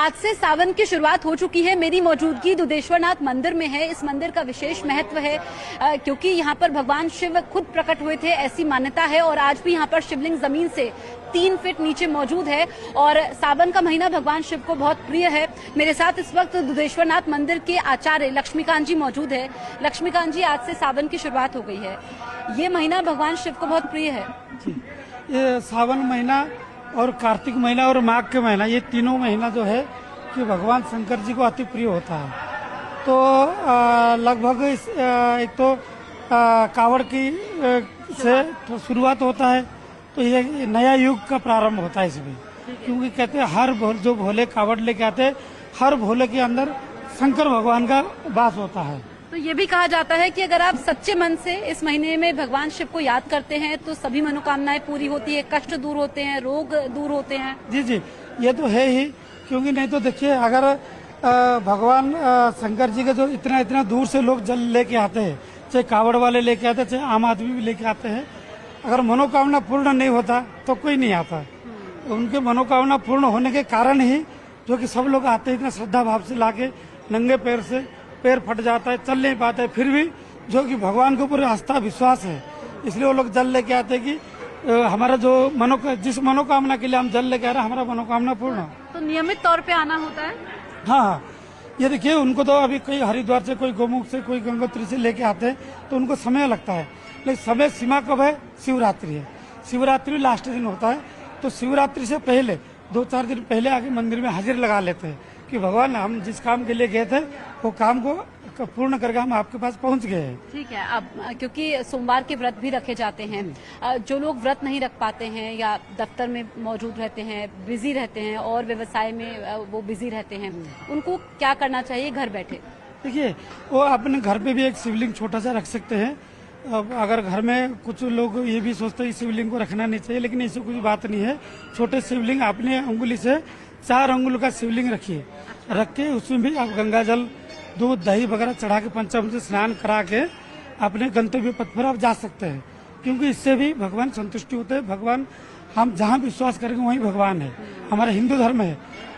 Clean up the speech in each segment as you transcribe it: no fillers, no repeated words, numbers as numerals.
आज से सावन की शुरुआत हो चुकी है। मेरी मौजूदगी दुधेश्वरनाथ मंदिर में है। इस मंदिर का विशेष महत्व है क्योंकि यहाँ पर भगवान शिव खुद प्रकट हुए थे, ऐसी मान्यता है। और आज भी यहाँ पर शिवलिंग जमीन से 3 फीट नीचे मौजूद है और सावन का महीना भगवान शिव को बहुत प्रिय है। मेरे साथ इस वक्त दुधेश्वरनाथ मंदिर के आचार्य लक्ष्मीकांत जी मौजूद है। लक्ष्मीकांत जी, आज से सावन की शुरुआत हो गई है। ये महीना भगवान शिव को बहुत प्रिय है। ये सावन महीना और कार्तिक महीना और माघ के महीना, ये तीनों महीना जो है कि भगवान शंकर जी को अति प्रिय होता है। तो लगभग एक तो कावड़ की से तो शुरुआत होता है, तो ये नया युग का प्रारंभ होता है इसमें। क्योंकि कहते हैं हर जो भोले कावड़ लेके आते हैं, हर भोले के अंदर शंकर भगवान का वास होता है। तो ये भी कहा जाता है कि अगर आप सच्चे मन से इस महीने में भगवान शिव को याद करते हैं तो सभी मनोकामनाएं पूरी होती है, कष्ट दूर होते हैं, रोग दूर होते हैं। जी जी, ये तो है ही। क्योंकि नहीं तो देखिए, अगर भगवान शंकर जी के जो इतना दूर से लोग जल लेके आते हैं, चाहे कावड़ वाले लेके आते हैं, चाहे आम आदमी भी लेके आते हैं, अगर मनोकामना पूर्ण नहीं होता तो कोई नहीं आता। उनके मनोकामना पूर्ण होने के कारण ही जो कि सब लोग आते हैं इतना श्रद्धा भाव से लाके, नंगे पैर से, पैर फट जाता है, चल नहीं पाते, फिर भी जो कि भगवान के ऊपर आस्था विश्वास है, इसलिए वो लोग जल लेके आते हैं कि हमारा जो जिस मनोकामना के लिए हम जल लेके आ रहे हैं, हमारा मनोकामना पूर्ण हो। तो नियमित तौर पे आना होता है। हाँ, ये देखिए, उनको तो अभी कोई हरिद्वार से, कोई गोमुख से, कोई गंगोत्री से लेके आते हैं तो उनको समय लगता है। लेकिन समय सीमा कब है? शिवरात्रि है। शिवरात्रि लास्ट दिन होता है, तो शिवरात्रि से पहले 2-4 दिन पहले आके मंदिर में हाजिर लगा लेते हैं कि भगवान, हम जिस काम के लिए गए थे वो काम को पूर्ण करके हम आपके पास पहुंच गए हैं। ठीक है। अब क्योंकि सोमवार के व्रत भी रखे जाते हैं, जो लोग व्रत नहीं रख पाते हैं या दफ्तर में मौजूद रहते हैं, बिजी रहते हैं और व्यवसाय में वो बिजी रहते हैं, उनको क्या करना चाहिए घर बैठे? देखिए, वो अपने घर पे भी एक शिवलिंग छोटा सा रख सकते हैं। अब अगर घर में कुछ लोग ये भी सोचते हैं शिवलिंग को रखना नहीं चाहिए, लेकिन ऐसी कुछ बात नहीं है। छोटे शिवलिंग अपने अंगुली से 4 अंगुल का शिवलिंग रखिए, रख के उसमें भी आप गंगा जल, दूध, दही वगैरह चढ़ा के पंचामृत से स्नान करा के अपने गंतव्य पथ पर आप जा सकते हैं। क्योंकि इससे भी भगवान संतुष्टि होते हैं। भगवान, हम जहाँ विश्वास करेंगे वहीं भगवान है। हमारा हिंदू धर्म है,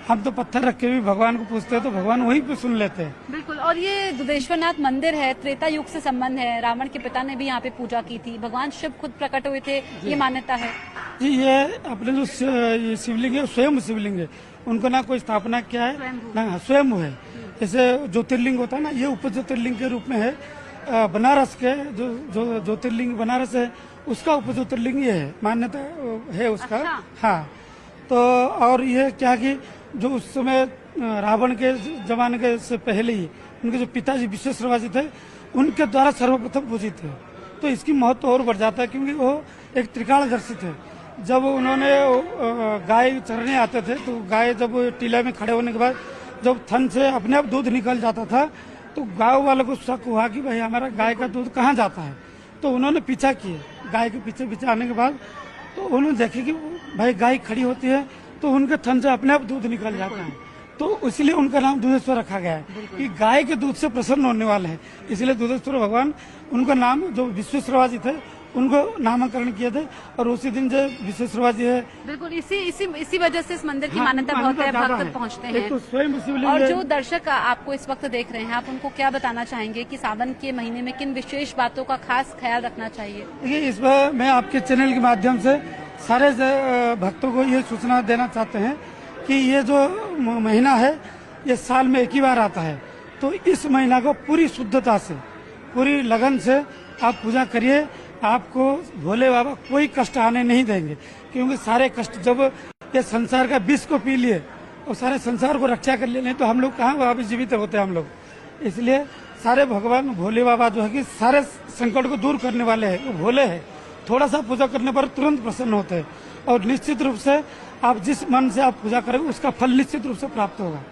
हम तो पत्थर रख के भी भगवान को पूछते हैं तो भगवान वहीं पे सुन लेते हैं। बिल्कुल। और ये दुधेश्वरनाथ मंदिर है, त्रेता युग से संबंध है। रावण के पिता ने भी यहाँ पे पूजा की थी, भगवान शिव खुद प्रकट हुए थे, ये मान्यता है। जी, ये अपने जो शिवलिंग है स्वयं शिवलिंग है, उनको ना कोई स्थापना किया है ना, स्वयं है। जैसे ज्योतिर्लिंग होता है ना, ये उप ज्योतिर्लिंग के रूप में है। बनारस के जो ज्योतिर्लिंग बनारस है, उसका उप ज्योतिर्लिंग ये है, मान्यता है उसका। अच्छा। हाँ, तो और ये क्या कि जो उस समय रावण के जमाने के से पहले ही उनके जो पिताजी विश्वेश्वरवाजी थे, उनके द्वारा सर्वप्रथम पूजित थे। तो इसकी महत्व और बढ़ जाता है, क्योंकि वो एक त्रिकालदर्शी थे। जब उन्होंने गाय चरने आते थे, तो गाय जब टीला में खड़े होने के बाद जब थन से अपने आप दूध निकल जाता था, तो गाँव वालों को शक हुआ कि भाई हमारा गाय का दूध कहाँ जाता है। तो उन्होंने पीछा किए, गाय के पीछे पीछे आने के बाद तो उन्होंने देखे कि भाई गाय खड़ी होती है तो उनके थन से अपने आप दूध निकल जाता है। तो इसलिए उनका नाम दुधेश्वर रखा गया है कि गाय के दूध से प्रसन्न होने वाले हैं। इसलिए दुधेश्वर भगवान, उनका नाम जो विश्वेश्वरवाजी थे उनको नामकरण किए थे, और उसी दिन जो विश्वेश्वरवाजी है, बिल्कुल इसी वजह से इस मंदिर की मान्यता बहुत है, भक्त पहुँचते हैं। तो स्वयं शिवलिंग। और जो दर्शक आपको इस वक्त देख रहे हैं, आप उनको क्या बताना चाहेंगे कि सावन के महीने में किन विशेष बातों का खास ख्याल रखना चाहिए? देखिए, इस बार मैं आपके चैनल के माध्यम से सारे भक्तों को ये सूचना देना चाहते हैं कि ये जो महीना है, ये साल में एक ही बार आता है। तो इस महीना को पूरी शुद्धता से, पूरी लगन से आप पूजा करिए। आपको भोले बाबा कोई कष्ट आने नहीं देंगे, क्योंकि सारे कष्ट जब ये संसार का विष को पी लिए और सारे संसार को रक्षा कर लिए, नहीं तो हम लोग कहाँ वापस जीवित होते हैं हम लोग। इसलिए सारे भगवान भोले बाबा जो है कि सारे संकट को दूर करने वाले हैं, वो भोले हैं। थोड़ा सा पूजा करने पर तुरंत प्रसन्न होते हैं, और निश्चित रूप से आप जिस मन से आप पूजा करेंगे उसका फल निश्चित रूप से प्राप्त होगा।